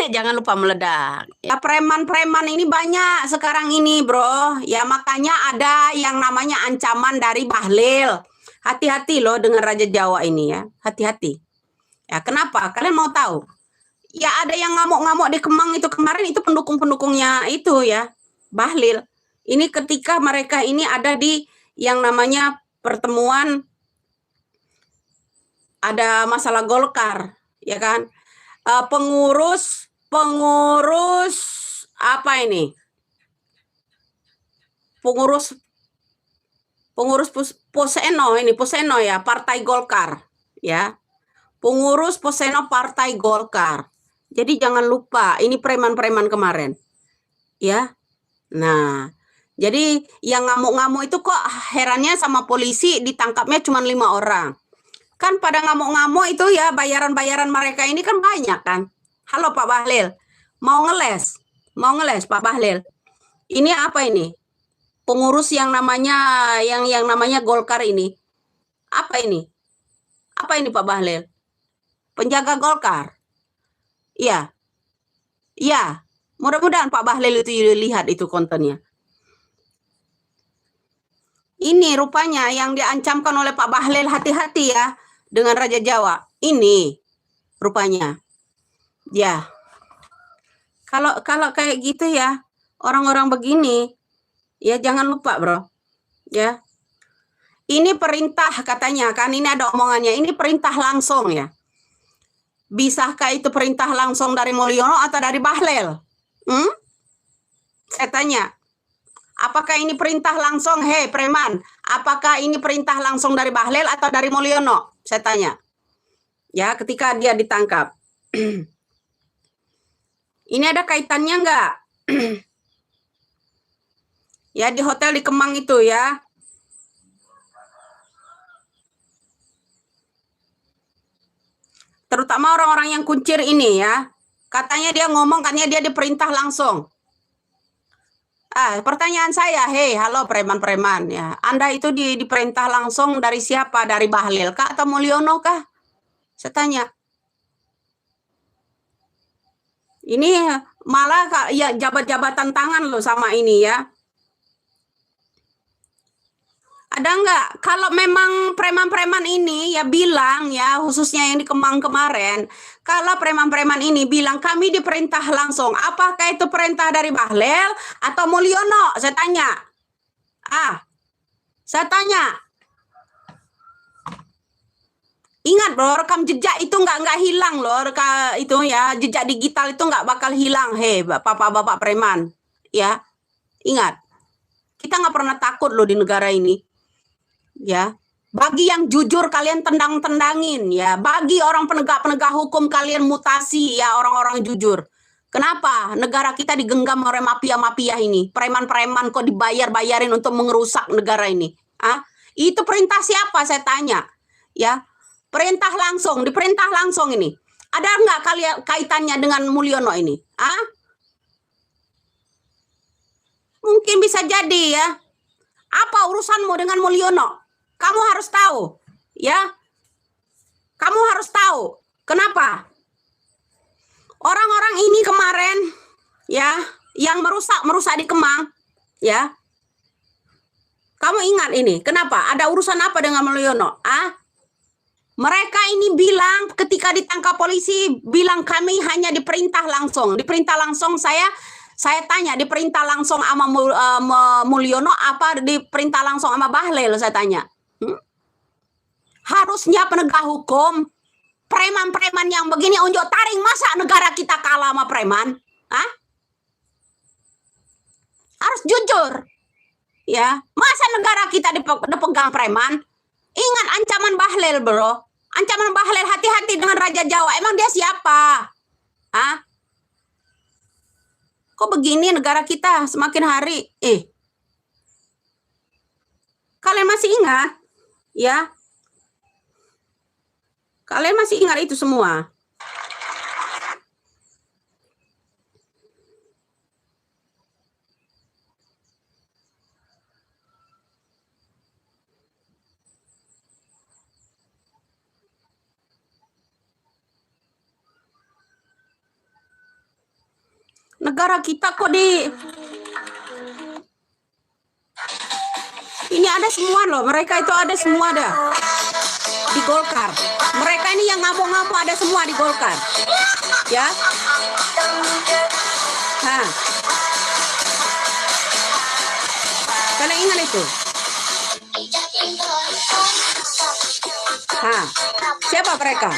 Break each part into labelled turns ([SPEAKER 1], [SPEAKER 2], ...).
[SPEAKER 1] Jangan lupa meledak. Ya, preman-preman ini banyak sekarang ini, bro. Ya, makanya ada yang namanya ancaman dari Bahlil. Hati-hati loh dengan Raja Jawa ini ya. Hati-hati. Ya, kenapa? Kalian mau tahu? Ya, ada yang ngamuk-ngamuk di Kemang itu kemarin, itu pendukung-pendukungnya itu ya, Bahlil. Ini ketika mereka ini ada di yang namanya pertemuan, ada masalah Golkar, ya kan? Pengurus apa ini? Pengurus Poseno ya, Partai Golkar, ya. Pengurus Poseno Partai Golkar. Jadi jangan lupa, ini preman-preman kemarin, ya. Nah, jadi yang ngamuk-ngamuk itu kok herannya sama polisi ditangkapnya cuma 5 orang. Kan pada ngamuk-ngamuk itu ya bayaran-bayaran mereka ini kan banyak kan. Halo Pak Bahlil, mau ngeles? Mau ngeles Pak Bahlil? Ini apa ini? Pengurus yang namanya Golkar ini. Apa ini? Apa ini Pak Bahlil? Penjaga Golkar. Iya. Iya. Mudah-mudahan Pak Bahlil itu lihat itu kontennya. Ini rupanya yang diancamkan oleh Pak Bahlil, hati-hati ya dengan Raja Jawa. Ini rupanya. Ya. Kalau kayak gitu ya, orang-orang begini, ya jangan lupa, Bro. Ya. Ini perintah katanya kan, ini ada omongannya, ini perintah langsung ya. Bisakah itu perintah langsung dari Mulyono atau dari Bahlil? Saya tanya. Apakah ini perintah langsung, hei preman, apakah ini perintah langsung dari Bahlil atau dari Mulyono? Saya tanya. Ya, ketika dia ditangkap. Ini ada kaitannya enggak? Ya, di hotel di Kemang itu ya. Terutama orang-orang yang kuncir ini ya. Katanya dia ngomong, katanya dia diperintah langsung. Pertanyaan saya, hei, halo preman-preman ya. Anda itu diperintah langsung dari siapa? Dari Bahlil kah atau Mulyono kah? Saya tanya. Ini malah ya jabat-jabatan tangan loh sama ini ya. Ada enggak? Kalau memang preman-preman ini ya bilang ya, khususnya yang di Kemang kemarin, kalau preman-preman ini bilang kami diperintah langsung, apakah itu perintah dari Bahlil atau Mulyono? Saya tanya. Saya tanya. Ingat bro, rekam jejak itu nggak hilang loh, itu ya jejak digital itu nggak bakal hilang, hei bapak-bapak preman, ya ingat, kita nggak pernah takut loh di negara ini, ya. Bagi yang jujur kalian tendang-tendangin, ya. Bagi orang penegak-penegak hukum kalian mutasi, ya orang-orang jujur. Kenapa negara kita digenggam oleh mafia-mafia ini, preman-preman kok dibayar-bayarin untuk mengerusak negara ini? Itu perintah siapa saya tanya, ya. Diperintah langsung ini. Ada nggak kalian kaitannya dengan Mulyono ini? Mungkin bisa jadi ya. Apa urusanmu dengan Mulyono? Kamu harus tahu, ya. Kamu harus tahu. Kenapa? Orang-orang ini kemarin, ya, yang merusak di Kemang, ya. Kamu ingat ini? Kenapa? Ada urusan apa dengan Mulyono? Mereka ini bilang ketika ditangkap polisi bilang kami hanya diperintah langsung. Diperintah langsung saya tanya diperintah langsung sama Mulyono apa diperintah langsung sama Bahlil saya tanya. Harusnya penegak hukum preman-preman yang begini unjuk taring, masa negara kita kalah sama preman? Harus jujur. Ya, masa negara kita dipegang preman? Ingat ancaman Bahlil, bro. Ancaman Bahlil, hati-hati dengan Raja Jawa. Emang dia siapa? Kok begini negara kita semakin hari? Kalian masih ingat? Ya. Kalian masih ingat itu semua? Negara kita kok ini ada semua loh, mereka itu ada semua dah di Golkar. Mereka ini yang ngamuk-ngamuk ada semua di Golkar. Ya. Hah. Kalian ingat itu? Hah. Siapa mereka?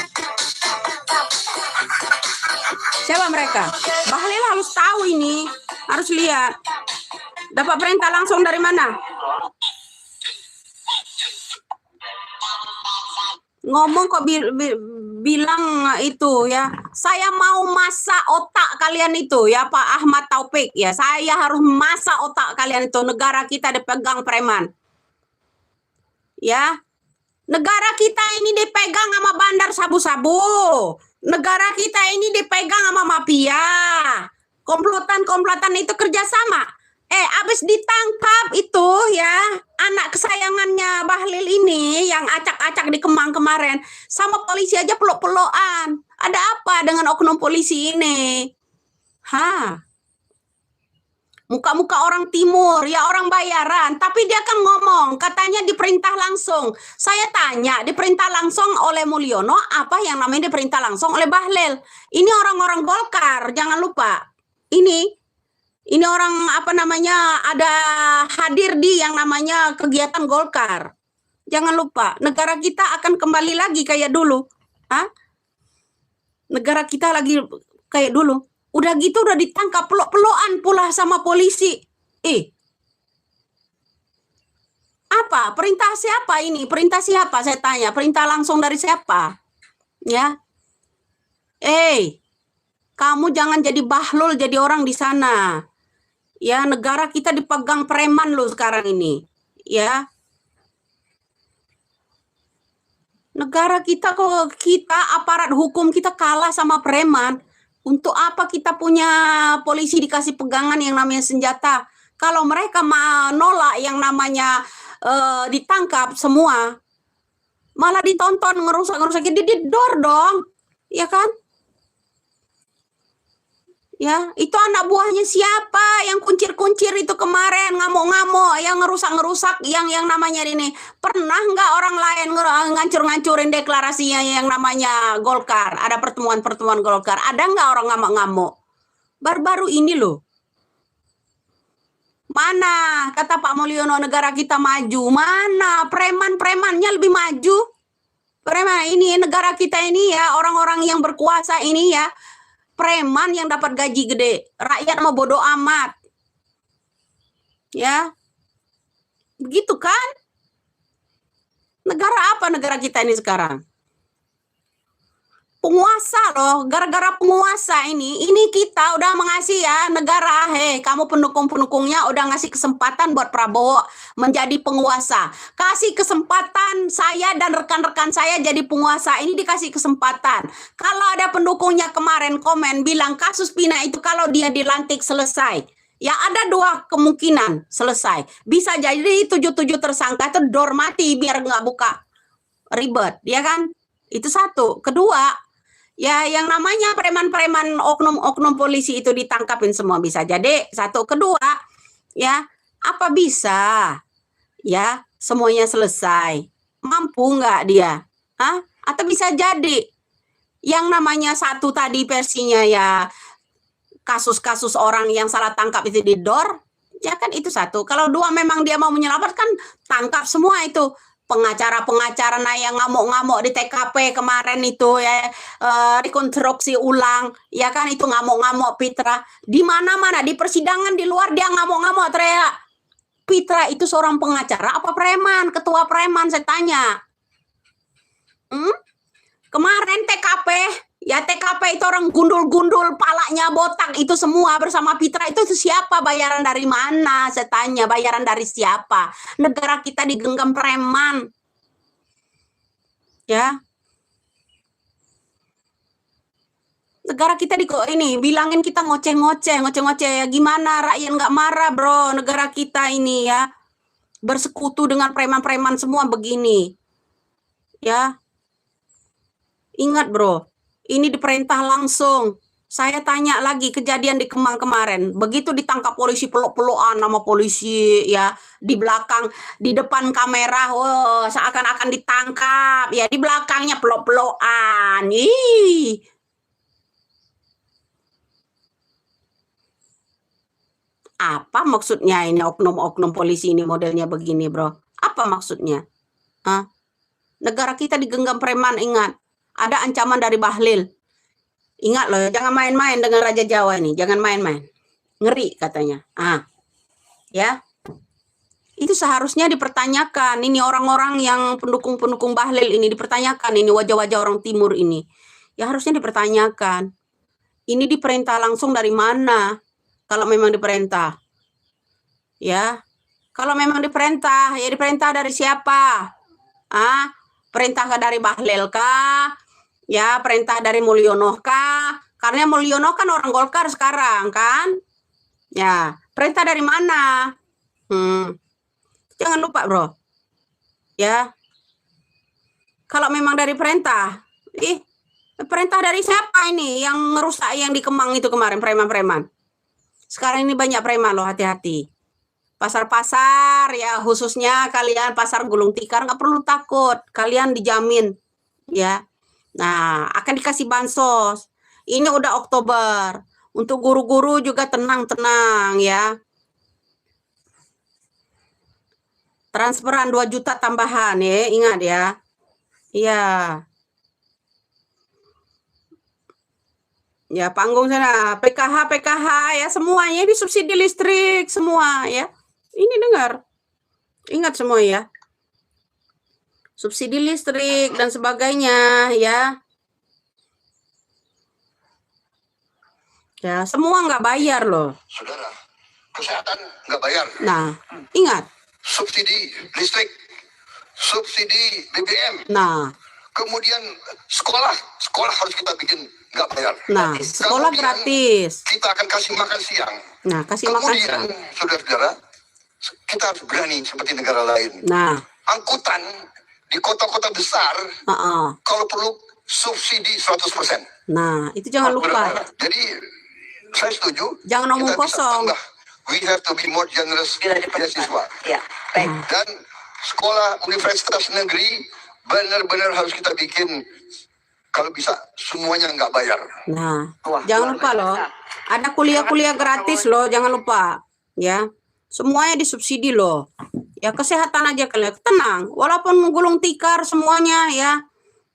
[SPEAKER 1] Siapa mereka? Bahlil harus tahu ini, harus lihat. Dapat perintah langsung dari mana? Ngomong kok bilang itu ya, saya mau masak otak kalian itu ya Pak Ahmad Taufik ya, saya harus masak otak kalian itu. Negara kita dipegang preman ya, negara kita ini dipegang sama bandar sabu-sabu, negara kita ini dipegang sama mafia, komplotan itu kerjasama. Abis ditangkap itu ya, anak kesayangannya Bahlil ini yang acak-acak di Kemang kemarin, sama polisi aja peluk-pelukan. Ada apa dengan oknum polisi ini? Muka-muka orang timur, ya orang bayaran, tapi dia kan ngomong, katanya diperintah langsung. Saya tanya, diperintah langsung oleh Mulyono, apa yang namanya diperintah langsung oleh Bahlil? Ini orang-orang Golkar, jangan lupa. Ini orang apa namanya, ada hadir di yang namanya kegiatan Golkar. Jangan lupa, negara kita akan kembali lagi kayak dulu. Negara kita lagi kayak dulu. Udah gitu udah ditangkap peluk-pelukan pula sama polisi. Apa? Perintah siapa ini? Perintah siapa? Saya tanya. Perintah langsung dari siapa? Ya. Kamu jangan jadi bahlul, jadi orang di sana. Ya, negara kita dipegang preman loh sekarang ini. Ya. Negara kita kok, aparat hukum kita kalah sama preman. Untuk apa kita punya polisi dikasih pegangan yang namanya senjata? Kalau mereka nolak yang namanya ditangkap semua, malah ditonton ngerusak-ngerusakin, didor dong. Ya kan? Ya, itu anak buahnya siapa yang kuncir-kuncir itu kemarin, ngamuk-ngamuk, yang ngerusak-ngerusak yang namanya ini. Pernah nggak orang lain ngancur-ngancurin deklarasinya yang namanya Golkar? Ada pertemuan-pertemuan Golkar, ada nggak orang ngamuk-ngamuk? Baru-baru ini loh. Mana kata Pak Mulyono negara kita maju? Mana preman-premannya lebih maju? Preman ini negara kita ini ya, orang-orang yang berkuasa ini ya, preman yang dapat gaji gede, rakyat mau bodoh amat. Ya. Begitu kan? Negara apa negara kita ini sekarang? Penguasa loh, gara-gara penguasa ini kita udah mengasih ya negara, kamu pendukung-pendukungnya udah ngasih kesempatan buat Prabowo menjadi penguasa. Kasih kesempatan saya dan rekan-rekan saya jadi penguasa, ini dikasih kesempatan. Kalau ada pendukungnya kemarin komen bilang kasus Pina itu kalau dia dilantik selesai. Ya ada dua kemungkinan selesai. Bisa jadi 7 tersangka itu dor mati biar nggak buka ribet, ya kan? Itu satu. Kedua, ya yang namanya preman-preman oknum polisi itu ditangkapin semua bisa jadi. Satu. Kedua, ya apa bisa ya semuanya selesai? Mampu nggak dia? Atau bisa jadi yang namanya satu tadi versinya ya kasus-kasus orang yang salah tangkap itu didor, ya kan itu satu. Kalau dua memang dia mau menyelamatkan, tangkap semua itu. Pengacara-pengacara yang ngamuk-ngamuk di TKP kemarin itu ya, rekonstruksi ulang, ya kan itu ngamuk-ngamuk Pitra. Di mana-mana di persidangan di luar dia ngamuk-ngamuk teriak. Pitra itu seorang pengacara apa preman? Ketua preman saya tanya. Kemarin TKP, ya TKP itu orang gundul-gundul, palanya botak itu semua bersama Pitra itu siapa? Bayaran dari mana? Saya tanya, bayaran dari siapa? Negara kita digenggam preman. Ya. Negara kita bilangin kita ngoceh-ngoceh ya. Gimana rakyat nggak marah, bro? Negara kita ini ya bersekutu dengan preman-preman semua begini. Ya. Ingat bro, ini diperintah langsung. Saya tanya lagi kejadian di Kemang kemarin, begitu ditangkap polisi peluk-pelukan sama polisi ya, di belakang, di depan kamera, wah seakan-akan ditangkap, ya di belakangnya peluk-pelukan. Ih, apa maksudnya ini oknum-oknum polisi ini modelnya begini, bro? Apa maksudnya? Hah? Negara kita digenggam preman, ingat. Ada ancaman dari Bahlil. Ingat loh, jangan main-main dengan Raja Jawa ini, jangan main-main. Ngeri katanya. Ya. Itu seharusnya dipertanyakan. Ini orang-orang yang pendukung-pendukung Bahlil ini dipertanyakan, ini wajah-wajah orang timur ini. Ya harusnya dipertanyakan. Ini diperintah langsung dari mana? Kalau memang diperintah. Ya. Kalau memang diperintah, ya diperintah dari siapa? Perintah dari Bahlil kah? Ya, perintah dari Mulyono kah? Karena Mulyono kan orang Golkar sekarang kan? Ya, perintah dari mana? Jangan lupa, bro. Ya, kalau memang dari perintah, perintah dari siapa ini yang merusak yang di Kemang itu kemarin, preman-preman? Sekarang ini banyak preman loh, hati-hati. Pasar-pasar, ya khususnya kalian pasar Gulung Tikar, nggak perlu takut. Kalian dijamin, ya. Nah, akan dikasih bansos. Ini udah Oktober. Untuk guru-guru juga tenang-tenang ya. Transferan 2 juta tambahan ya, ingat ya. Iya. Ya, panggung sana, PKH ya semuanya disubsidi listrik semua ya. Ini dengar. Ingat semua ya. Subsidi listrik dan sebagainya ya. Ya, semua nggak bayar loh.
[SPEAKER 2] Saudara, kesehatan nggak bayar.
[SPEAKER 1] Nah, ingat.
[SPEAKER 2] Subsidi listrik, subsidi BBM.
[SPEAKER 1] Nah,
[SPEAKER 2] kemudian sekolah harus kita bikin nggak bayar.
[SPEAKER 1] Nah, sekolah
[SPEAKER 2] kemudian
[SPEAKER 1] gratis.
[SPEAKER 2] Kita akan kasih makan siang.
[SPEAKER 1] Nah, kasih makan siang.
[SPEAKER 2] Saudara-saudara, kita harus berani seperti negara lain.
[SPEAKER 1] Nah,
[SPEAKER 2] angkutan di kota-kota besar, kalau perlu subsidi 100%.
[SPEAKER 1] Nah, itu jangan lupa.
[SPEAKER 2] Jadi saya setuju.
[SPEAKER 1] Jangan omong kosong.
[SPEAKER 2] We have to be more generous beasiswa.
[SPEAKER 3] Ya, baik.
[SPEAKER 2] Dan sekolah universitas negeri benar-benar harus kita bikin, kalau bisa semuanya nggak bayar.
[SPEAKER 1] Nah, jangan lupa loh. Ada kuliah-kuliah gratis loh, jangan lupa. Ya, semuanya disubsidi loh. Ya kesehatan aja kalian tenang. Walaupun gulung tikar semuanya ya.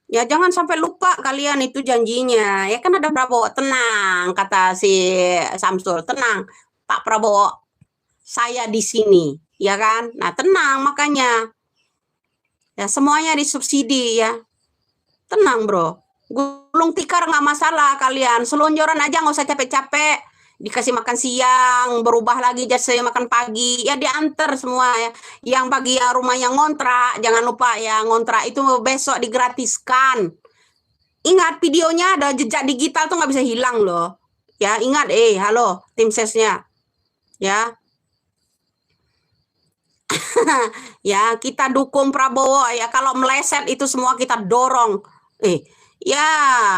[SPEAKER 1] Ya jangan sampai lupa kalian itu janjinya. Ya kan ada Prabowo, tenang kata si Samsul, tenang Pak Prabowo, saya di sini, ya kan? Nah tenang makanya. Ya semuanya disubsidi ya. Tenang bro. Gulung tikar nggak masalah kalian. Selonjoran aja nggak usah capek-capek. Dikasih makan siang, berubah lagi jasa makan pagi, ya diantar semua ya. Yang bagi yang rumahnya ngontrak, jangan lupa ya, ngontrak itu besok digratiskan. Ingat videonya ada jejak digital tuh nggak bisa hilang loh. Ya ingat, halo tim sesnya, ya. Ya kita dukung Prabowo ya. Kalau meleset itu semua kita dorong. Ya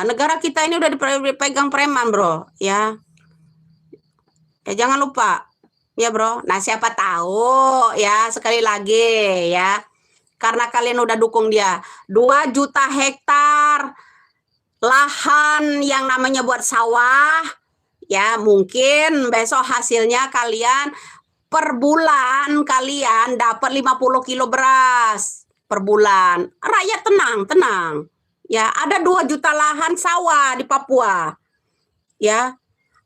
[SPEAKER 1] negara kita ini udah dipegang preman bro, ya. Ya jangan lupa ya bro. Nah siapa tahu ya, sekali lagi ya, karena kalian udah dukung dia 2 juta hektar lahan yang namanya buat sawah ya, mungkin besok hasilnya kalian per bulan kalian dapat 50 kilo beras per bulan. Rakyat tenang ya. Ada 2 juta lahan sawah di Papua ya.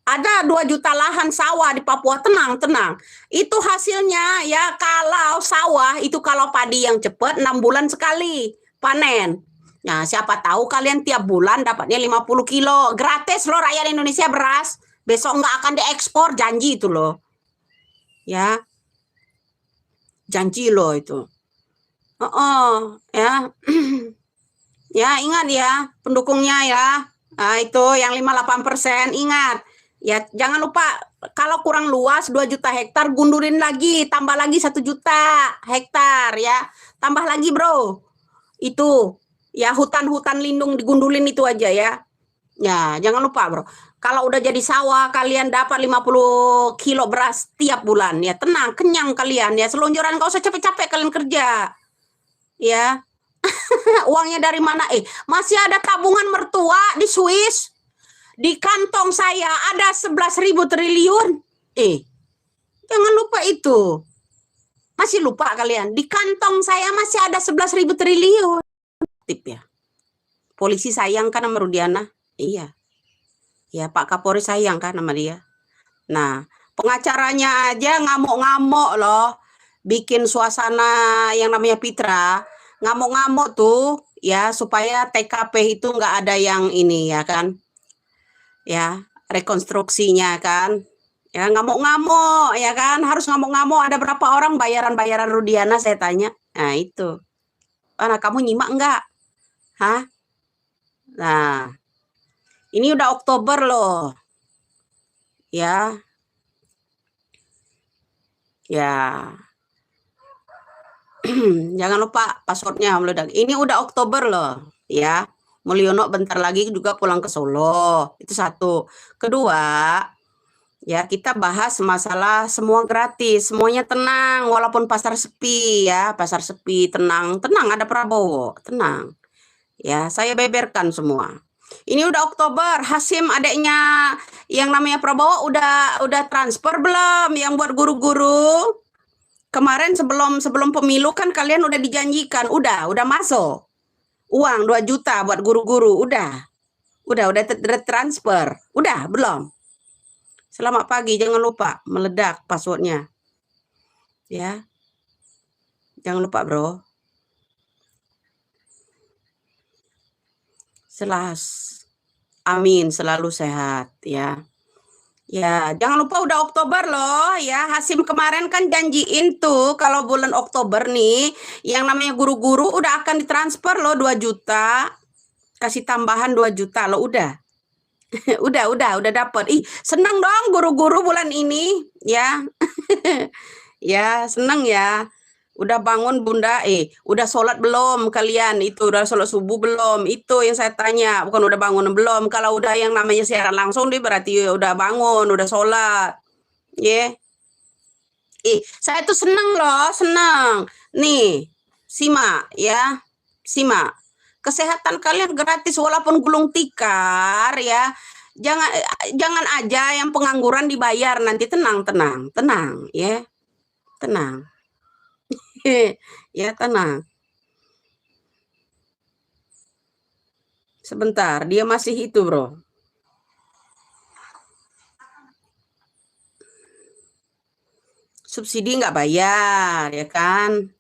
[SPEAKER 1] Ada 2 juta lahan sawah di Papua, tenang. Itu hasilnya ya, kalau sawah itu kalau padi yang cepat 6 bulan sekali panen. Nah, siapa tahu kalian tiap bulan dapatnya 50 kilo. Gratis loh rakyat Indonesia beras. Besok nggak akan diekspor, janji itu loh. Ya. Janji loh itu. Ya. Ya, ingat ya pendukungnya ya. Nah, itu yang 58% ingat. Ya jangan lupa kalau kurang luas 2 juta hektar gundurin lagi, tambah lagi 1 juta hektar ya, tambah lagi bro. Itu ya hutan-hutan lindung digundulin itu aja ya. Ya jangan lupa bro. Kalau udah jadi sawah, kalian dapat 50 kilo beras tiap bulan. Ya tenang, kenyang kalian. Ya selonjoran, nggak usah capek-capek kalian kerja. Ya, uangnya dari mana? Masih ada tabungan mertua di Swiss. Di kantong saya ada 11.000 triliun. Jangan lupa itu. Masih lupa kalian? Di kantong saya masih ada 11.000 triliun. Tip ya. Polisi sayang kan sama Rudiana? Iya. Ya, Pak Kapolri sayang kan sama dia. Nah, pengacaranya aja ngamuk-ngamuk loh. Bikin suasana yang namanya Pitra. Ngamuk-ngamuk tuh ya supaya TKP itu nggak ada yang ini ya kan. Ya, rekonstruksinya kan. Ya, ngamuk-ngamuk ya kan. Harus ngamuk-ngamuk. Ada berapa orang bayaran-bayaran Rudiana saya tanya. Nah, itu. Nah, kamu nyimak enggak? Hah? Nah, ini udah Oktober loh. Ya. Ya. Jangan lupa passwordnya meledak. Ini udah Oktober loh, ya. Mulyono bentar lagi juga pulang ke Solo. Itu satu. Kedua, ya kita bahas masalah semua gratis, semuanya tenang walaupun pasar sepi ya, pasar sepi tenang, tenang ada Prabowo, tenang. Ya, saya beberkan semua. Ini udah Oktober, Hasim adeknya yang namanya Prabowo udah transfer belum yang buat guru-guru? Kemarin sebelum pemilu kan kalian udah dijanjikan, udah masuk. Uang 2 juta buat guru-guru, udah transfer. Udah, belum? Selamat pagi, jangan lupa meledak passwordnya. Ya. Jangan lupa, bro. Amin, selalu sehat ya. Ya, jangan lupa udah Oktober loh ya. Hasim kemarin kan janjiin tuh kalau bulan Oktober nih yang namanya guru-guru udah akan ditransfer loh 2 juta. Kasih tambahan 2 juta loh, udah. udah dapat. Seneng dong guru-guru bulan ini ya. Ya, seneng ya. Udah bangun Bunda, udah sholat belum kalian? Itu udah sholat subuh belum? Itu yang saya tanya, bukan udah bangun belum. Kalau udah yang namanya siaran langsung dia berarti udah bangun, udah sholat. Ya. Saya tuh seneng loh, seneng. Nih, simak ya. Simak. Kesehatan kalian gratis walaupun gulung tikar ya. Jangan aja yang pengangguran dibayar nanti, tenang ya. Tenang. Ya, tenang. Sebentar, dia masih itu, bro. Subsidi nggak bayar, ya kan?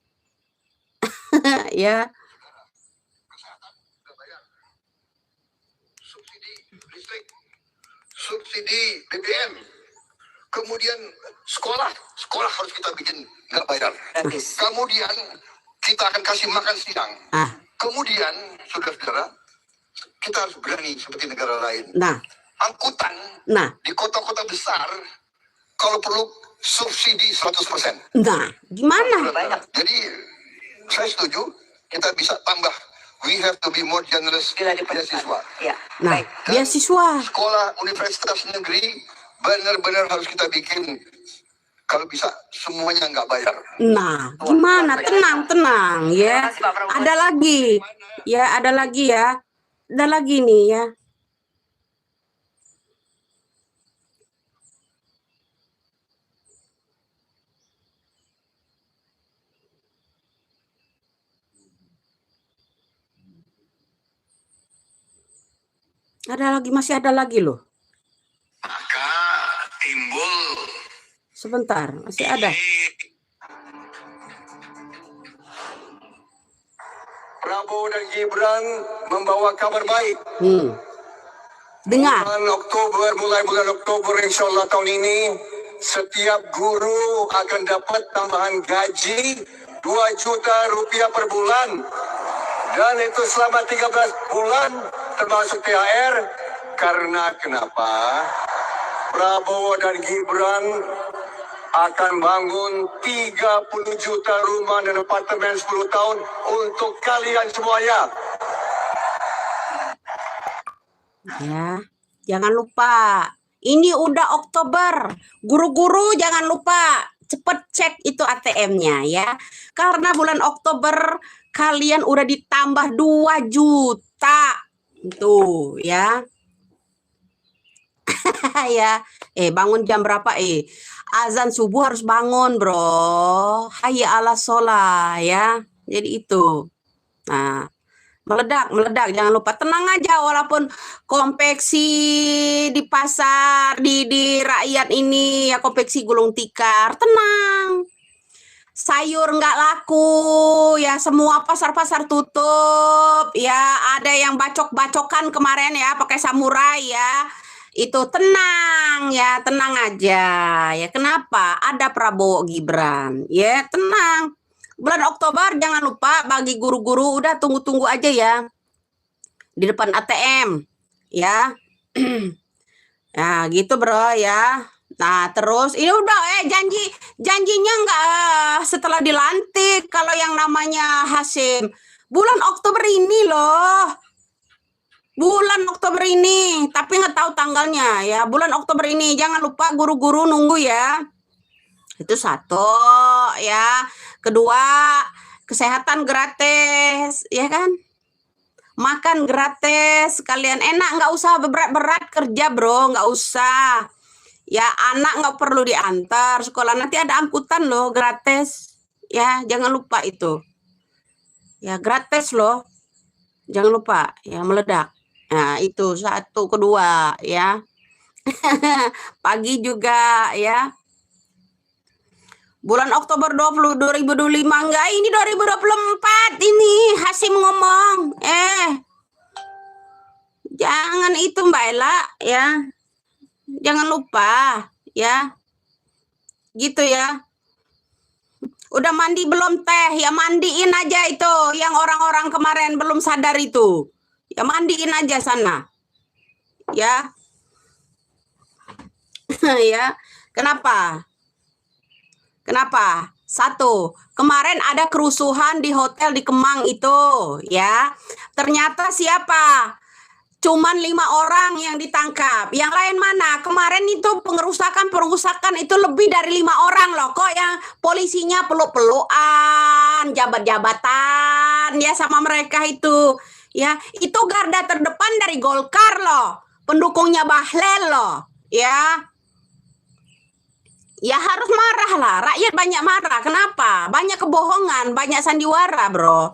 [SPEAKER 1] Ya.
[SPEAKER 2] Subsidi listrik, subsidi BBM, kemudian sekolah harus kita bikin nggak bayar. Kemudian kita akan kasih makan siang. Kemudian saudara-saudara, kita harus berani seperti negara lain.
[SPEAKER 1] Nah,
[SPEAKER 2] angkutan di kota-kota besar kalau perlu subsidi 100%.
[SPEAKER 1] Nah, gimana?
[SPEAKER 2] Jadi saya setuju kita bisa tambah. We have to be more generous beasiswa.
[SPEAKER 1] Nah, beasiswa.
[SPEAKER 2] Sekolah universitas negeri benar-benar harus kita bikin. Kalau bisa semuanya nggak bayar.
[SPEAKER 1] Nah, gimana? Tenang ya. Ada lagi. Ya, ada lagi ya. Ada lagi nih ya. Masih ada lagi loh.
[SPEAKER 2] Maka timbul.
[SPEAKER 1] Sebentar, masih ada.
[SPEAKER 2] Prabowo dan Gibran membawa kabar baik.
[SPEAKER 1] Dengar.
[SPEAKER 2] Mulai bulan Oktober insya Allah tahun ini, setiap guru akan dapat tambahan gaji 2 juta rupiah per bulan. Dan itu selama 13 bulan termasuk THR. Karena kenapa? Prabowo dan Gibran akan bangun 30 juta rumah dan apartemen 10 tahun untuk kalian semuanya.
[SPEAKER 1] Ya, Jangan lupa. Ini udah Oktober. Guru-guru jangan lupa cepet cek itu ATM-nya ya. Karena bulan Oktober kalian udah ditambah 2 juta. Tuh ya. Ya. Bangun jam berapa azan subuh harus bangun, bro. Hayya ala sholah ya. Jadi itu. Nah, meledak jangan lupa. Tenang aja, walaupun konveksi di pasar di rakyat ini ya, konveksi gulung tikar, tenang. Sayur nggak laku ya, semua pasar-pasar tutup ya. Ada yang bacok-bacokan kemarin ya pakai samurai ya. Itu tenang ya, tenang aja ya. Kenapa? Ada Prabowo Gibran ya, tenang. Bulan Oktober jangan lupa bagi guru-guru udah tunggu-tunggu aja ya di depan ATM ya. Nah gitu bro ya. Nah terus ini udah janjinya nggak setelah dilantik. Kalau yang namanya Hasim bulan Oktober ini loh, bulan Oktober ini, tapi nggak tahu tanggalnya ya. Bulan Oktober ini jangan lupa guru-guru nunggu ya. Itu satu ya. Kedua, kesehatan gratis ya kan, makan gratis sekalian, enak, nggak usah berat-berat kerja bro, nggak usah ya. Anak nggak perlu diantar sekolah, nanti ada angkutan loh gratis ya, jangan lupa itu ya, gratis loh, jangan lupa ya. Meledak. Nah itu satu. Kedua ya. Pagi juga ya, bulan Oktober 2025 enggak, ini 2024 ini Hasim ngomong. Jangan itu Mbak Ella ya. Jangan lupa ya. Gitu ya. Udah mandi belum teh? Ya mandiin aja itu yang orang-orang kemarin belum sadar itu. Ya mandiin aja sana. Ya. Ya. Kenapa? Kenapa? Satu, kemarin ada kerusuhan di hotel di Kemang itu, ya. Ternyata siapa? Cuman 5 orang yang ditangkap. Yang lain mana? Kemarin itu pengerusakan itu lebih dari 5 orang loh. Kok yang polisinya peluk-pelukan, jabat-jabatan ya sama mereka itu. Ya, itu garda terdepan dari Golkar loh. Pendukungnya Bahlil loh, ya. Ya harus marah lah, rakyat banyak marah. Kenapa? Banyak kebohongan, banyak sandiwara bro.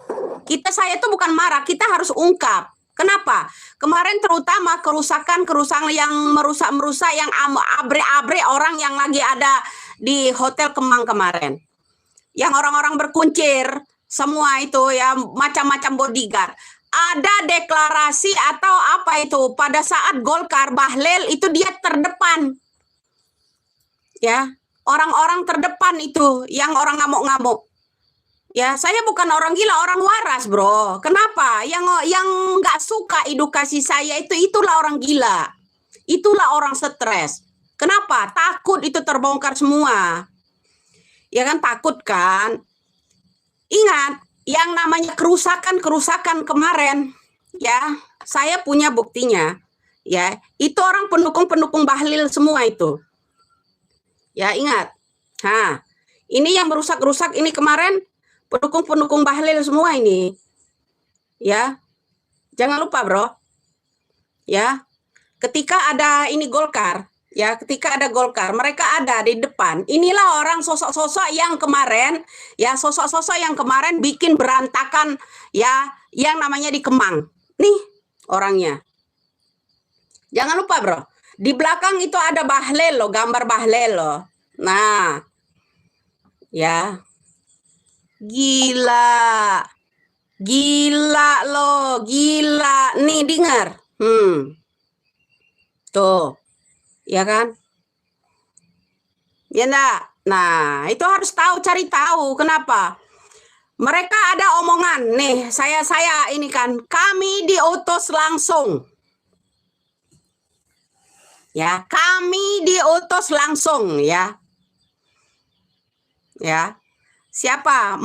[SPEAKER 1] Saya tuh bukan marah, kita harus ungkap. Kenapa? Kemarin terutama kerusakan yang merusak-merusak, yang abre-abre orang yang lagi ada di Hotel Kemang kemarin. Yang orang-orang berkuncir, semua itu ya, macam-macam bodyguard. Ada deklarasi atau apa itu, pada saat Golkar, Bahlil itu dia terdepan. Ya, orang-orang terdepan itu yang orang ngamuk-ngamuk. Ya, saya bukan orang gila, orang waras, bro. Kenapa? Yang nggak suka edukasi saya itulah orang gila. Itulah orang stres. Kenapa? Takut itu terbongkar semua. Ya kan, takut kan? Ingat, yang namanya kerusakan kemarin, ya, saya punya buktinya. Ya, itu orang pendukung Bahlil semua itu. Ya ingat, ini yang merusak-rusak ini kemarin pendukung Bahlil semua ini, ya. Jangan lupa bro, ya. Ketika ada ini Golkar, ya, ketika ada Golkar, mereka ada di depan. Inilah orang sosok-sosok yang kemarin, ya, sosok-sosok yang kemarin bikin berantakan, ya, yang namanya di Kemang. Nih orangnya. Jangan lupa bro. Di belakang itu ada Bahlil loh, gambar Bahlil loh. Nah, ya, gila loh, gila. Nih dengar, tuh, ya kan? Ya enggak. Nah, itu harus tahu, cari tahu kenapa. Mereka ada omongan nih, saya ini kan, kami diutus langsung. Ya, kami diutus langsung ya. Ya. Siapa?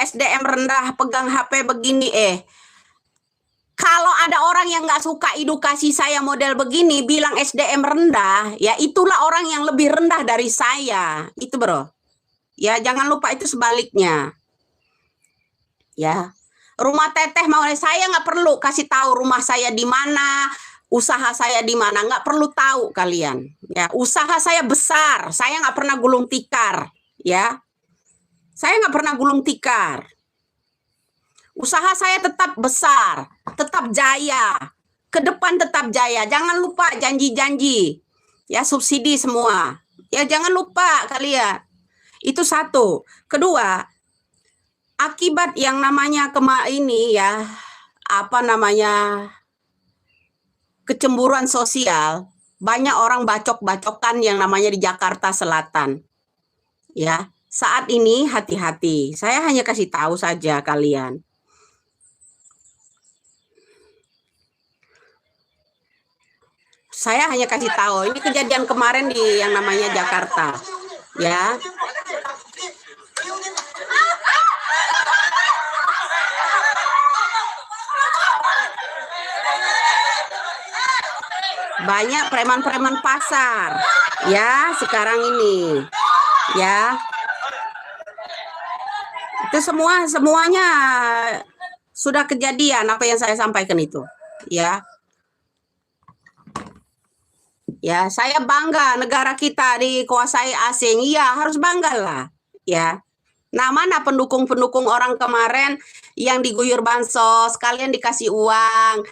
[SPEAKER 1] SDM rendah pegang HP begini Kalau ada orang yang nggak suka edukasi saya model begini, bilang SDM rendah, ya itulah orang yang lebih rendah dari saya. Itu bro. Ya jangan lupa itu sebaliknya. Ya, rumah teteh mau saya nggak perlu kasih tahu rumah saya di mana, usaha saya di mana, nggak perlu tahu kalian. Ya, usaha saya besar, saya nggak pernah gulung tikar. Ya, saya nggak pernah gulung tikar. Usaha saya tetap besar, tetap jaya, ke depan tetap jaya. Jangan lupa janji-janji, ya subsidi semua. Ya jangan lupa kalian. Itu satu. Kedua, akibat yang namanya ini ya, apa namanya, kecemburuan sosial, banyak orang bacok-bacokan yang namanya di Jakarta Selatan. Ya, saat ini hati-hati. Saya hanya kasih tahu saja kalian. Saya hanya kasih tahu, ini kejadian kemarin di yang namanya Jakarta. Ya. Banyak preman-preman pasar. Ya, sekarang ini. Ya. Itu semuanya sudah kejadian apa yang saya sampaikan itu. Ya. Ya, saya bangga negara kita dikuasai asing. Iya, harus bangga lah. Ya. Nah, mana pendukung-pendukung orang kemarin yang diguyur bansos, kalian dikasih uang.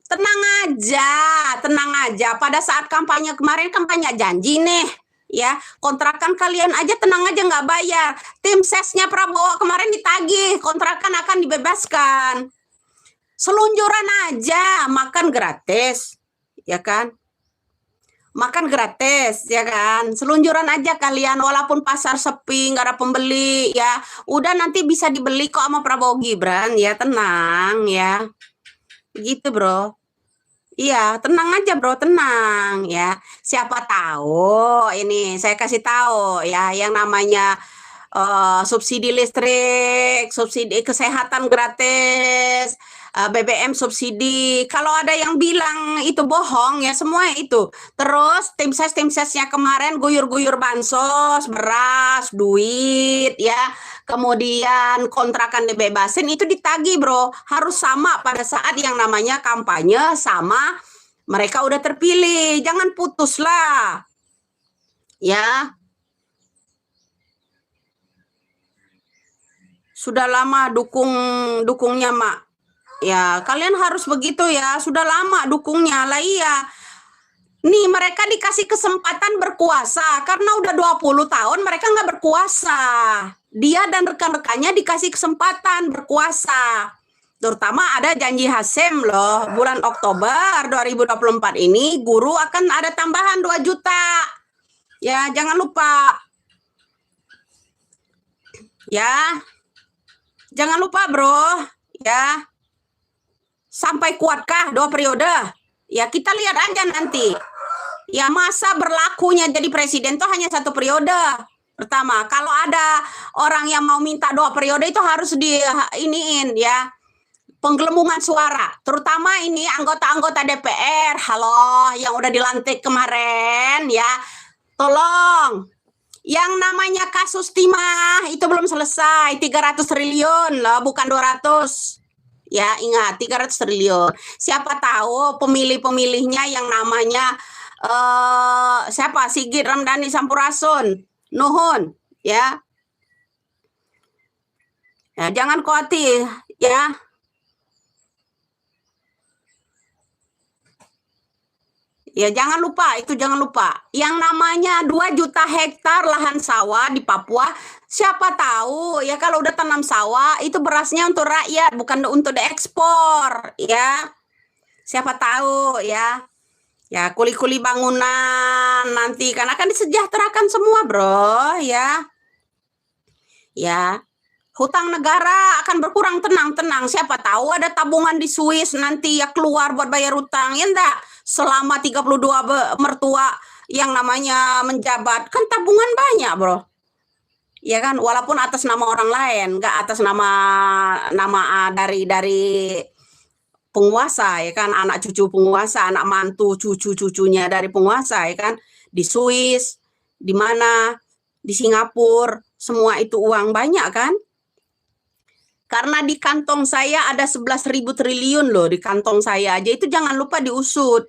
[SPEAKER 1] Tenang aja. Pada saat kampanye kemarin, kampanye janji nih. Ya, kontrakan kalian aja tenang aja nggak bayar. Tim sesnya Prabowo kemarin ditagih, kontrakan akan dibebaskan. Selunjuran aja, makan gratis. Ya kan? Makan gratis, ya kan? Selunjuran aja kalian, walaupun pasar sepi, nggak ada pembeli, ya. Udah nanti bisa dibeli kok sama Prabowo Gibran, ya tenang, ya. Gitu, bro. Iya, tenang aja, bro, tenang, ya. Siapa tahu, ini saya kasih tahu, ya, yang namanya subsidi listrik, subsidi kesehatan gratis, BBM subsidi. Kalau ada yang bilang itu bohong, ya semua itu. Terus tim sesnya kemarin guyur-guyur bansos, beras, duit, ya. Kemudian kontrakan dibebasin itu ditagih, bro. Harus sama pada saat yang namanya kampanye sama mereka udah terpilih. Jangan putus lah. Ya. Sudah lama dukungnya, Mak. Ya, kalian harus begitu ya. Sudah lama dukungnya. Lah iya. Nih, mereka dikasih kesempatan berkuasa. Karena udah 20 tahun mereka nggak berkuasa. Dia dan rekan-rekannya dikasih kesempatan berkuasa. Terutama ada janji Hasim loh. Bulan Oktober 2024 ini guru akan ada tambahan 2 juta. Ya, jangan lupa. Ya. Jangan lupa, bro. Ya. Sampai kuatkah 2 periode? Ya, kita lihat aja nanti. Ya, masa berlakunya jadi presiden itu hanya 1 periode. Pertama, kalau ada orang yang mau minta 2 periode itu harus iniin ya. Penggelembungan suara. Terutama ini anggota-anggota DPR. Halo, yang udah dilantik kemarin ya. Tolong. Yang namanya kasus timah itu belum selesai, 300 triliun loh, bukan 200. Ya, ingat 300 triliun. Siapa tahu pemilih-pemilihnya yang namanya siapa? Sigit Ramdhani Sampurasun. Nuhun, ya. Ya, jangan khawatir, ya. Ya jangan lupa, itu jangan lupa. Yang namanya 2 juta hektar lahan sawah di Papua, siapa tahu ya kalau udah tanam sawah itu berasnya untuk rakyat, bukan untuk diekspor, ya. Siapa tahu ya. Ya, kuli-kuli bangunan nanti kan akan disejahterakan semua, bro, ya. Ya. Hutang negara akan berkurang, tenang. Siapa tahu ada tabungan di Swiss nanti ya keluar buat bayar hutang, ya enggak? Selama 32 mertua yang namanya menjabat, kan tabungan banyak, bro. Ya kan, walaupun atas nama orang lain, enggak atas nama dari penguasa ya kan, anak cucu penguasa, anak mantu cucu-cucunya dari penguasa ya kan, di Swiss, di mana, di Singapura, semua itu uang banyak kan? Karena di kantong saya ada 11.000 triliun loh, di kantong saya aja itu jangan lupa diusut.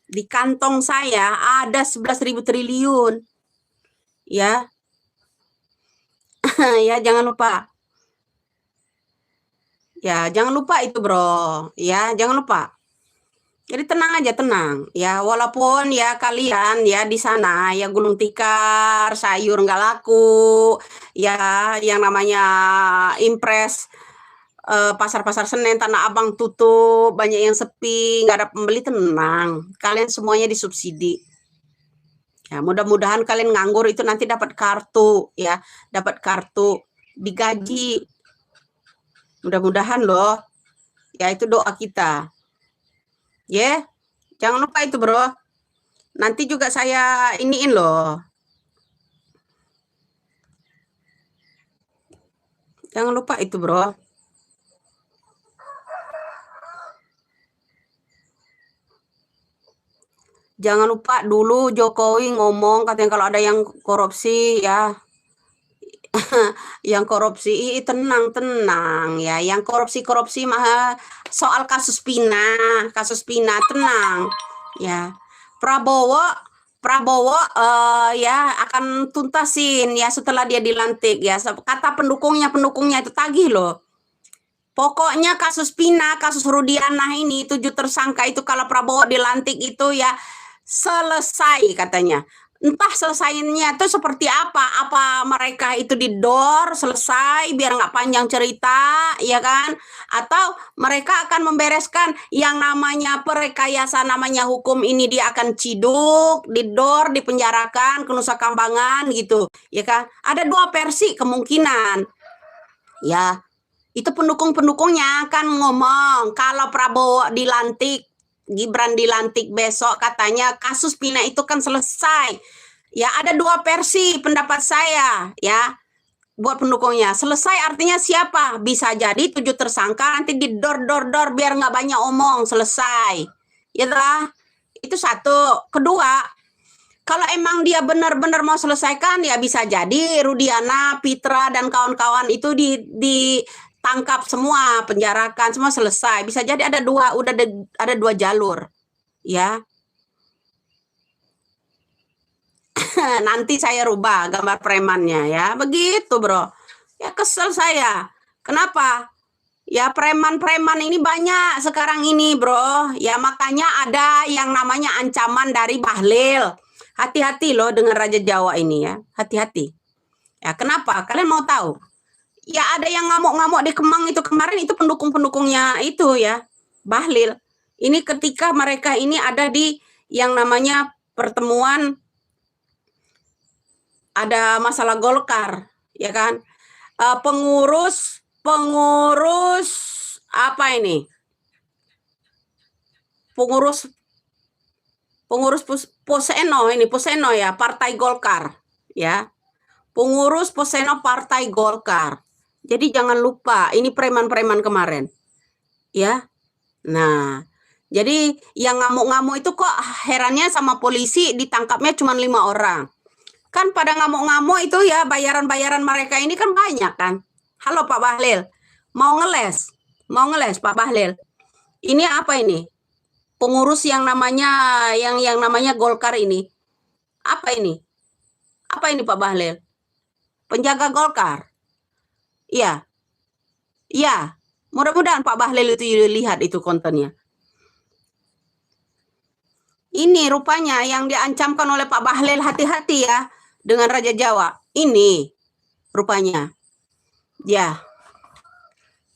[SPEAKER 1] Di kantong saya ada 11.000 triliun. Ya. Ya, jangan lupa. Ya, jangan lupa itu, Bro. Ya, jangan lupa. Jadi tenang aja, tenang. Ya, walaupun ya kalian ya di sana ya gulung tikar, sayur nggak laku, ya yang namanya impres, pasar-pasar Senen, Tanah Abang tutup, banyak yang sepi, nggak ada pembeli, tenang. Kalian semuanya disubsidi. Ya, mudah-mudahan kalian nganggur itu nanti dapat kartu, ya, dapat kartu, digaji. Mudah-mudahan loh. Ya, itu doa kita. Ya, jangan lupa itu, Bro. Nanti juga saya iniin loh. Jangan lupa itu, Bro. Jangan lupa dulu Jokowi ngomong katanya kalau ada yang korupsi ya, yang korupsi tenang ya, yang korupsi mah soal kasus Pina tenang ya. Prabowo Prabowo ya akan tuntasin ya setelah dia dilantik ya. Kata pendukungnya itu tagih loh. Pokoknya kasus Pina, kasus Rudiana ini 7 tersangka itu kalau Prabowo dilantik itu ya selesai katanya. Entah selesainya itu seperti apa? Apa mereka itu didor selesai biar nggak panjang cerita, ya kan? Atau mereka akan membereskan yang namanya perekayasa, namanya hukum ini dia akan ciduk, didor, dipenjarakan ke Nusa Kambangan gitu, ya kan? Ada 2 versi kemungkinan. Ya, itu pendukung-pendukungnya kan ngomong kalau Prabowo dilantik, Gibran dilantik besok katanya kasus Pina itu kan selesai. Ya ada 2 versi pendapat saya ya buat pendukungnya. Selesai artinya siapa? Bisa jadi 7 tersangka nanti didor-dor-dor biar nggak banyak omong, selesai. Ya lah, itu satu. Kedua, kalau emang dia benar-benar mau selesaikan ya bisa jadi Rudiana, Pitra dan kawan-kawan itu ditangkap semua, penjarakan semua, selesai. Bisa jadi ada 2, udah ada 2 jalur. Ya. Nanti saya rubah gambar premannya ya. Begitu, Bro. Ya kesel saya. Kenapa? Ya preman-preman ini banyak sekarang ini, Bro. Ya makanya ada yang namanya ancaman dari Bahlil. Hati-hati loh dengan Raja Jawa ini ya. Hati-hati. Ya kenapa? Kalian mau tahu? Ya ada yang ngamuk-ngamuk di Kemang itu kemarin, itu pendukung-pendukungnya itu ya. Bahlil. Ini ketika mereka ini ada di yang namanya pertemuan, ada masalah Golkar, ya kan? Pengurus apa ini? Pengurus Poseno ya, Partai Golkar, ya. Pengurus Poseno Partai Golkar. Jadi jangan lupa, ini preman-preman kemarin, ya. Nah, jadi yang ngamuk-ngamuk itu kok herannya sama polisi ditangkapnya cuma 5 orang. Kan pada ngamuk-ngamuk itu ya bayaran-bayaran mereka ini kan banyak kan. Halo Pak Bahlil, mau ngeles Pak Bahlil. Ini apa ini? Pengurus yang namanya Golkar ini. Apa ini? Apa ini Pak Bahlil? Penjaga Golkar. Iya. Iya. Mudah-mudahan Pak Bahlil itu lihat itu kontennya. Ini rupanya yang diancamkan oleh Pak Bahlil, hati-hati ya dengan Raja Jawa. Ini rupanya. Ya.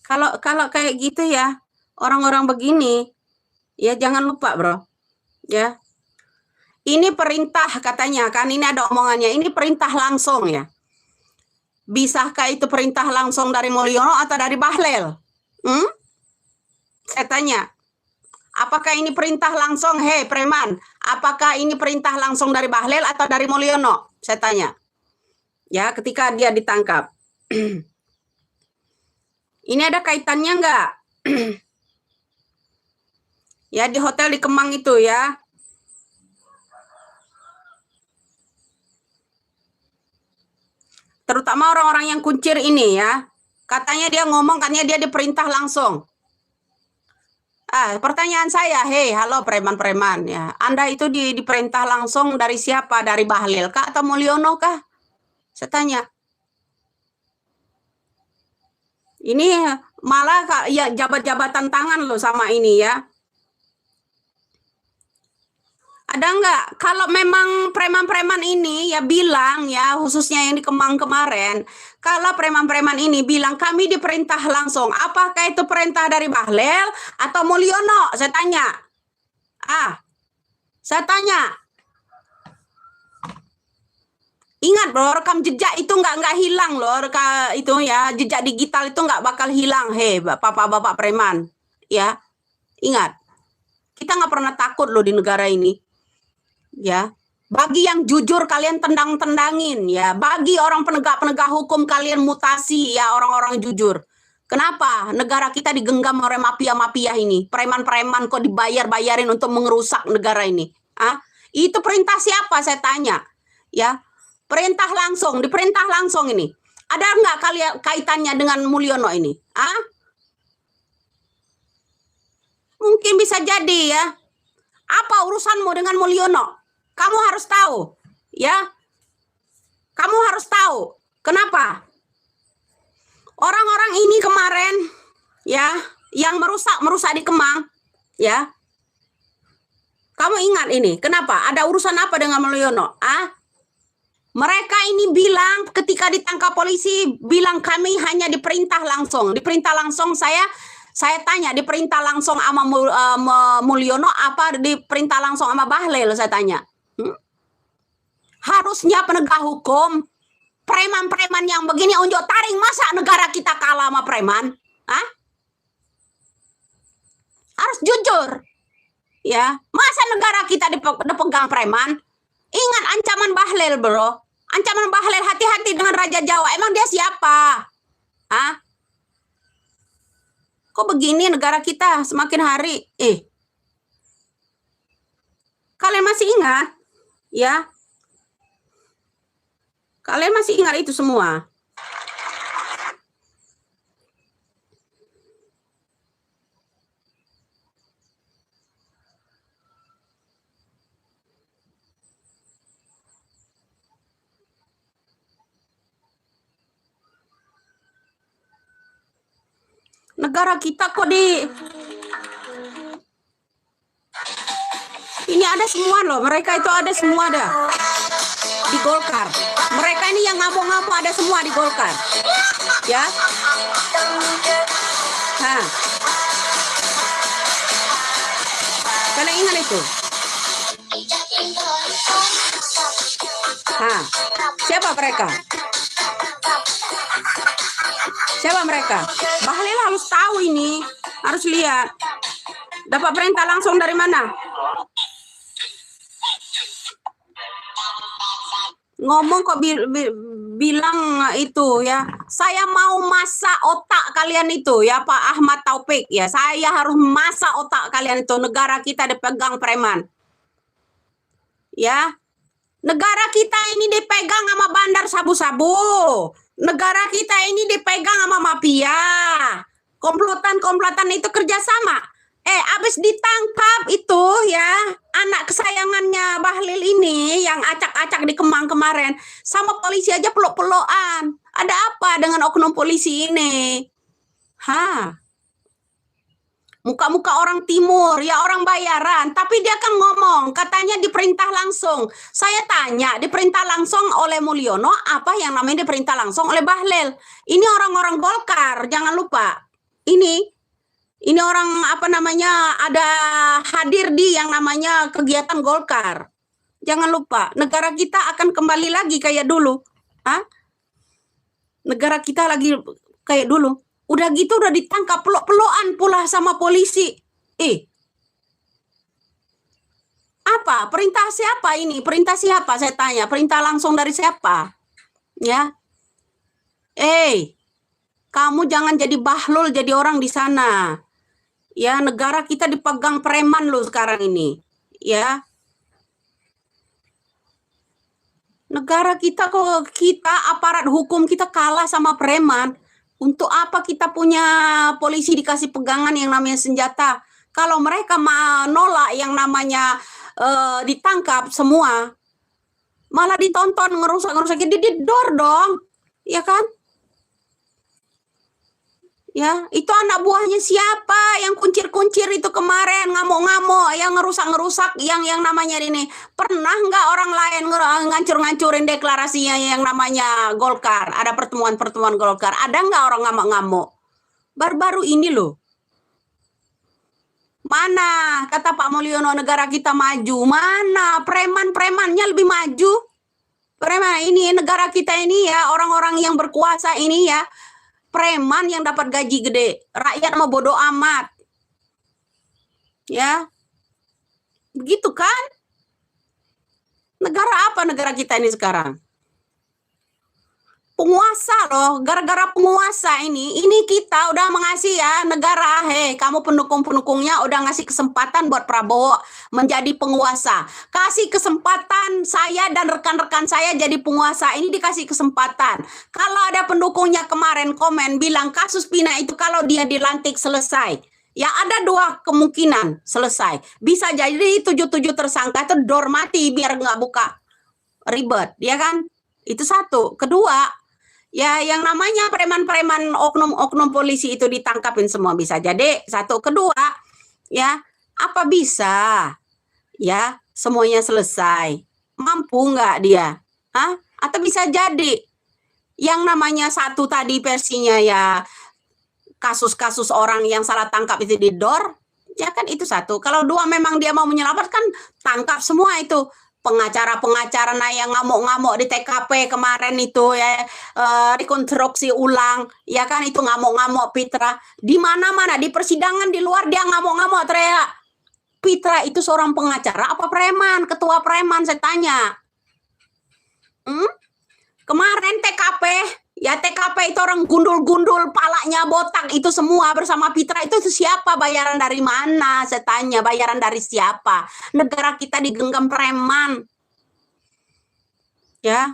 [SPEAKER 1] Kalau kayak gitu ya, orang-orang begini, ya jangan lupa, Bro. Ya. Ini perintah katanya kan, ini ada omongannya, ini perintah langsung ya. Bisakah itu perintah langsung dari Mulyono atau dari Bahlil? Saya tanya. Apakah ini perintah langsung, hei preman, apakah ini perintah langsung dari Bahlil atau dari Mulyono? Saya tanya. Ya, ketika dia ditangkap. Ini ada kaitannya enggak? Ya, di hotel di Kemang itu ya. Terutama orang-orang yang kuncir ini ya. Katanya dia ngomong, katanya dia diperintah langsung. Pertanyaan saya, hei, halo preman-preman ya. Anda itu diperintah langsung dari siapa? Dari Bahlil kah atau Mulyono kah? Saya tanya. Ini malah ya jabat-jabatan tangan loh sama ini ya. Ada nggak? Kalau memang preman-preman ini ya bilang ya, khususnya yang di Kemang kemarin, kalau preman-preman ini bilang kami diperintah langsung, apakah itu perintah dari Bahlil atau Mulyono? Saya tanya. Saya tanya. Ingat bro, rekam jejak itu nggak hilang loh, itu ya jejak digital itu nggak bakal hilang, hei bapak-bapak preman, ya ingat, kita nggak pernah takut loh di negara ini, ya. Bagi yang jujur kalian tendang-tendangin, ya. Bagi orang penegak-penegak hukum kalian mutasi, ya orang-orang jujur. Kenapa negara kita digenggam oleh mafia-mafia ini, preman-preman kok dibayar-bayarin untuk mengerusak negara ini? Itu perintah siapa saya tanya, ya. Perintah langsung, diperintah langsung ini. Ada nggak kalian kaitannya dengan Mulyono ini? Mungkin bisa jadi ya. Apa urusanmu dengan Mulyono? Kamu harus tahu, ya. Kamu harus tahu. Kenapa? Orang-orang ini kemarin, ya, yang merusak di Kemang, ya. Kamu ingat ini? Kenapa? Ada urusan apa dengan Mulyono? Mereka ini bilang ketika ditangkap polisi, bilang kami hanya diperintah langsung. Diperintah langsung, saya tanya, diperintah langsung sama Mulyono apa diperintah langsung sama Bahlil, saya tanya. Harusnya penegak hukum, preman-preman yang begini unjuk taring, masa negara kita kalah sama preman? Harus jujur. Ya, masa negara kita dipegang preman? Ingat ancaman Bahlil, bro. Ancaman Bahlil, hati-hati dengan Raja Jawa. Emang dia siapa? Kok begini negara kita semakin hari? Kalian masih ingat? Ya. Kalian masih ingat itu semua? Negara kita kok ini ada semua loh, mereka itu ada semua dah di Golkar. Mereka ini yang ngamuk-ngamuk ada semua di Golkar, ya. Kalian ingat itu? Siapa mereka? Siapa mereka? Bahlil harus tahu ini, harus lihat. Dapat perintah langsung dari mana? Ngomong kok bilang itu ya. Saya mau masak otak kalian itu ya Pak Ahmad Taufik ya. Saya harus masak otak kalian itu. Negara kita dipegang preman. Ya. Negara kita ini dipegang sama bandar sabu-sabu. Negara kita ini dipegang sama mafia. Komplotan-komplotan itu kerjasama. Abis ditangkap itu ya, anak kesayangannya Bahlil ini yang acak-acak di Kemang kemarin, sama polisi aja peluk-pelukan. Ada apa dengan oknum polisi ini? Muka-muka orang timur, ya orang bayaran, tapi dia kan ngomong, katanya diperintah langsung. Saya tanya, diperintah langsung oleh Mulyono, apa yang namanya diperintah langsung oleh Bahlil? Ini orang-orang Golkar, jangan lupa. Ini orang apa namanya, ada hadir di yang namanya kegiatan Golkar. Jangan lupa, negara kita akan kembali lagi kayak dulu. Negara kita lagi kayak dulu. Udah gitu udah ditangkap peluk-pelukan pula sama polisi. Apa? Perintah siapa ini? Perintah siapa? Saya tanya. Perintah langsung dari siapa? Ya. Kamu jangan jadi bahlul jadi orang di sana. Ya, negara kita dipegang preman loh sekarang ini. Ya, negara kita kok, kita aparat hukum kita kalah sama preman. Untuk apa kita punya polisi dikasih pegangan yang namanya senjata? Kalau mereka nolak yang namanya ditangkap semua, malah ditonton ngerusak-ngerusakin, didor dong, ya kan? Ya, itu anak buahnya siapa yang kuncir-kuncir itu kemarin, ngamuk-ngamuk, yang ngerusak-ngerusak yang namanya ini. Pernah nggak orang lain ngancur-ngancurin deklarasinya yang namanya Golkar? Ada pertemuan-pertemuan Golkar. Ada nggak orang ngamuk-ngamuk? Baru-baru ini loh. Mana kata Pak Mulyono negara kita maju? Mana preman-premannya lebih maju? Preman ini negara kita ini ya, orang-orang yang berkuasa ini ya, preman yang dapat gaji gede, rakyat mau bodoh amat. Ya. Begitu kan? Negara apa negara kita ini sekarang? Penguasa loh, gara-gara penguasa ini kita udah mengasih ya negara, kamu pendukung-pendukungnya udah ngasih kesempatan buat Prabowo menjadi penguasa. Kasih kesempatan saya dan rekan-rekan saya jadi penguasa, ini dikasih kesempatan. Kalau ada pendukungnya kemarin komen bilang kasus Pina itu kalau dia dilantik selesai. Ya ada dua kemungkinan selesai. Bisa jadi 7 tersangka itu dor mati biar nggak buka ribet, ya kan? Itu satu. Kedua, ya yang namanya preman-preman oknum-oknum polisi itu ditangkapin semua bisa jadi. Satu. Kedua, ya apa bisa ya semuanya selesai? Mampu nggak dia? Hah? Atau bisa jadi yang namanya satu tadi versinya ya kasus-kasus orang yang salah tangkap itu didor, ya kan itu satu. Kalau dua memang dia mau menyelamatkan, tangkap semua itu pengacara-pengacara yang ngamuk-ngamuk di TKP kemarin itu ya, rekonstruksi ulang, ya kan itu ngamuk-ngamuk Pitra. Di mana-mana di persidangan di luar dia ngamuk-ngamuk teriak. Pitra itu seorang pengacara apa preman? Ketua preman saya tanya. Kemarin TKP, ya TKP itu orang gundul-gundul, palanya botak, itu semua bersama Pitra itu siapa? Bayaran dari mana? Saya tanya, bayaran dari siapa? Negara kita digenggam preman. Ya.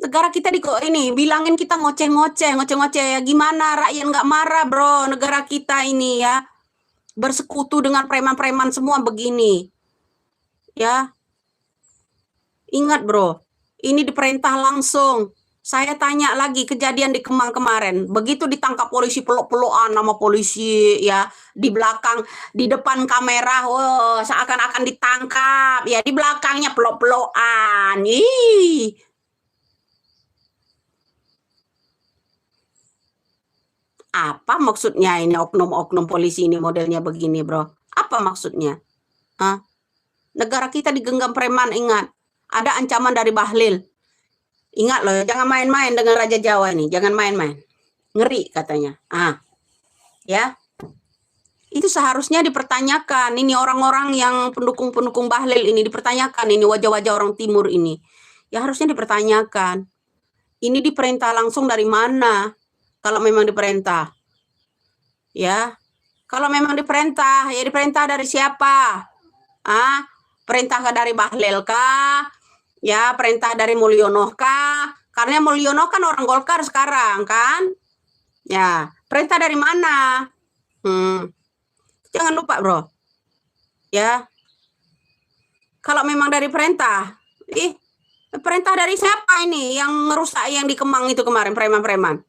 [SPEAKER 1] Negara kita ini bilangin kita ngoceh-ngoceh ya gimana rakyat nggak marah bro, negara kita ini ya bersekutu dengan preman-preman semua begini. Ya. Ingat bro, ini diperintah langsung. Saya tanya lagi kejadian di Kemang kemarin. Begitu ditangkap polisi peluk-pelukan nama polisi ya di belakang, di depan kamera, seakan-akan ditangkap ya di belakangnya peluk-pelukan. Ih. Apa maksudnya ini oknum-oknum polisi ini modelnya begini bro? Apa maksudnya? Hah? Negara kita digenggam preman, ingat. Ada ancaman dari Bahlil. Ingat loh, jangan main-main dengan Raja Jawa ini. Jangan main-main. Ngeri katanya. Ya. Itu seharusnya dipertanyakan. Ini orang-orang yang pendukung-pendukung Bahlil ini dipertanyakan. Ini wajah-wajah orang timur ini. Ya harusnya dipertanyakan. Ini diperintah langsung dari mana? Kalau memang diperintah. Ya. Kalau memang diperintah, ya diperintah dari siapa? Perintah dari Bahlil kah? Ya, perintah dari Mulyono kah? Karena Mulyono kan orang Golkar sekarang kan? Ya, perintah dari mana? Jangan lupa, bro. Ya. Kalau memang dari perintah, perintah dari siapa ini yang ngerusak yang di Kemang itu kemarin, preman-preman?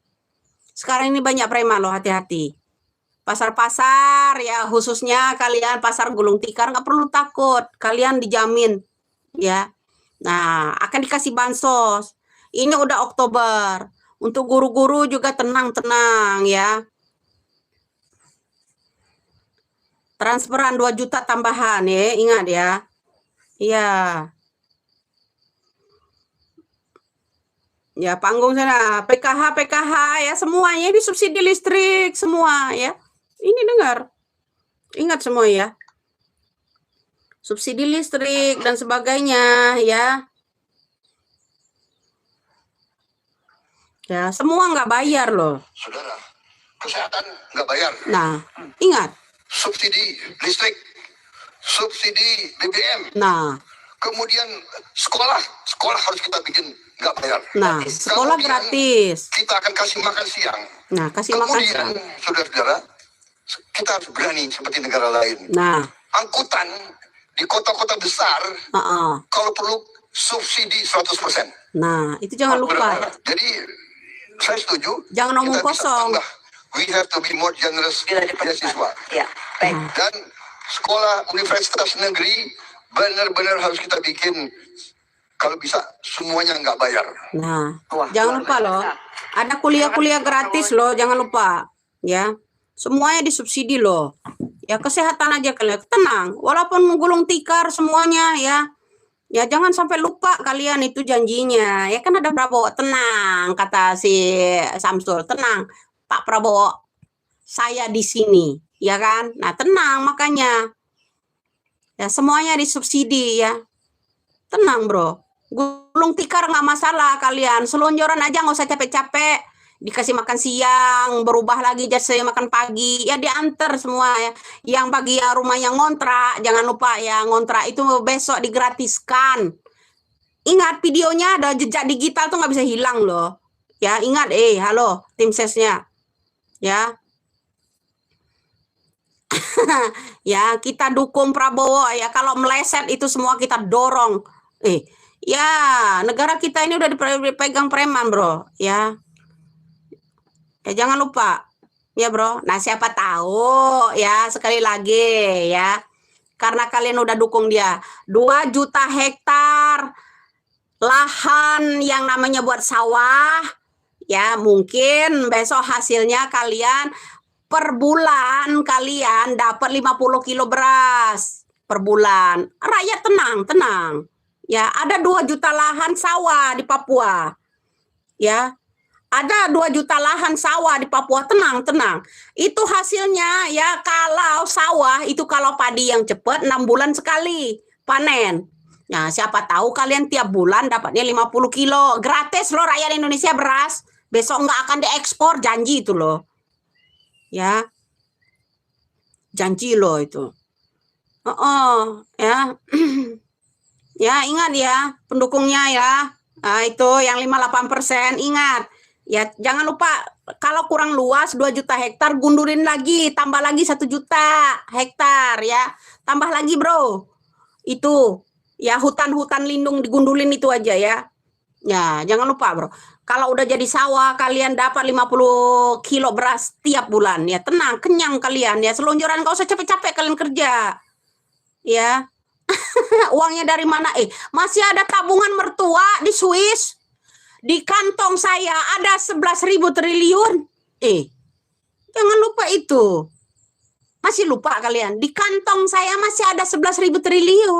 [SPEAKER 1] Sekarang ini banyak preman loh, hati-hati. Pasar-pasar ya khususnya kalian pasar gulung tikar nggak perlu takut, kalian dijamin ya. Nah, akan dikasih bansos. Ini udah Oktober. Untuk guru-guru juga tenang-tenang ya. Transferan 2 juta tambahan ya, ingat ya. Iya. Ya, panggung sana, PKH ya semuanya ini subsidi listrik semua ya. Ini dengar. Ingat semua ya. Subsidi listrik dan sebagainya ya. Ya, semua nggak bayar loh.
[SPEAKER 2] Saudara, kesehatan nggak bayar.
[SPEAKER 1] Nah, ingat.
[SPEAKER 2] Subsidi listrik, subsidi BBM.
[SPEAKER 1] Nah,
[SPEAKER 2] kemudian sekolah harus kita bikin nggak bayar.
[SPEAKER 1] Nah, sekolah
[SPEAKER 2] Kemudian
[SPEAKER 1] gratis.
[SPEAKER 2] Kita akan kasih makan siang.
[SPEAKER 1] Nah, kasih makan siang.
[SPEAKER 2] Kemudian, saudara-saudara, kita harus berani seperti negara lain.
[SPEAKER 1] Nah,
[SPEAKER 2] angkutan di kota-kota besar, kalau perlu subsidi 100%.
[SPEAKER 1] Nah, itu jangan lupa.
[SPEAKER 2] Jadi, saya setuju.
[SPEAKER 1] Jangan omong kosong.
[SPEAKER 2] We have to be more generous beasiswa.
[SPEAKER 3] Ya, baik.
[SPEAKER 2] Dan sekolah universitas negeri benar-benar harus kita bikin, kalau bisa semuanya nggak bayar.
[SPEAKER 1] Nah, jangan lupa loh. Ada kuliah-kuliah gratis loh, jangan lupa. Ya, semuanya disubsidi loh. Ya, kesehatan aja kalian tenang. Walaupun gulung tikar semuanya ya. Ya, jangan sampai lupa kalian itu janjinya. Ya kan ada Prabowo, tenang kata si Samsul, tenang. Pak Prabowo, saya di sini, ya kan? Nah, tenang makanya. Ya, semuanya disubsidi ya. Tenang, Bro. Gulung tikar nggak masalah kalian. Selonjoran aja nggak usah capek-capek. Dikasih makan siang, berubah lagi jadi makan pagi. Ya diantar semua ya. Yang bagi yang rumahnya ngontrak, jangan lupa ya, ngontrak itu besok digratiskan. Ingat videonya ada jejak digital tuh nggak bisa hilang loh. Ya, ingat halo tim sesnya. Ya. Ya, kita dukung Prabowo ya. Kalau meleset itu semua kita dorong. Ya, negara kita ini udah dipegang preman, Bro, ya. Ya jangan lupa. Ya, Bro. Nah, siapa tahu ya, sekali lagi ya. Karena kalian udah dukung dia. 2 juta hektar lahan yang namanya buat sawah. Ya, mungkin besok hasilnya kalian per bulan kalian dapat 50 kilo beras per bulan. Rakyat tenang. Ya, ada 2 juta lahan sawah di Papua. Ya. Ada 2 juta lahan sawah di Papua, tenang. Itu hasilnya ya, kalau sawah itu kalau padi yang cepat 6 bulan sekali panen. Nah, siapa tahu kalian tiap bulan dapatnya 50 kilo. Gratis loh rakyat Indonesia beras. Besok nggak akan diekspor, janji itu loh. Ya. Janji loh itu. Ya. Ya, ingat ya, pendukungnya ya. Nah, itu yang 58%, ingat. Ya, jangan lupa kalau kurang luas 2 juta hektar gundurin lagi, tambah lagi 1 juta hektar ya. Tambah lagi, Bro. Itu ya, hutan-hutan lindung digundulin itu aja ya. Ya, jangan lupa, Bro. Kalau udah jadi sawah kalian dapat 50 kilo beras tiap bulan ya. Tenang, kenyang kalian ya. Selonjoran enggak usah capek-capek kalian kerja. Ya. Uangnya dari mana? Masih ada tabungan mertua di Swiss. Di kantong saya ada 11.000 triliun. Jangan lupa itu. Masih lupa kalian? Di kantong saya masih ada 11.000 triliun.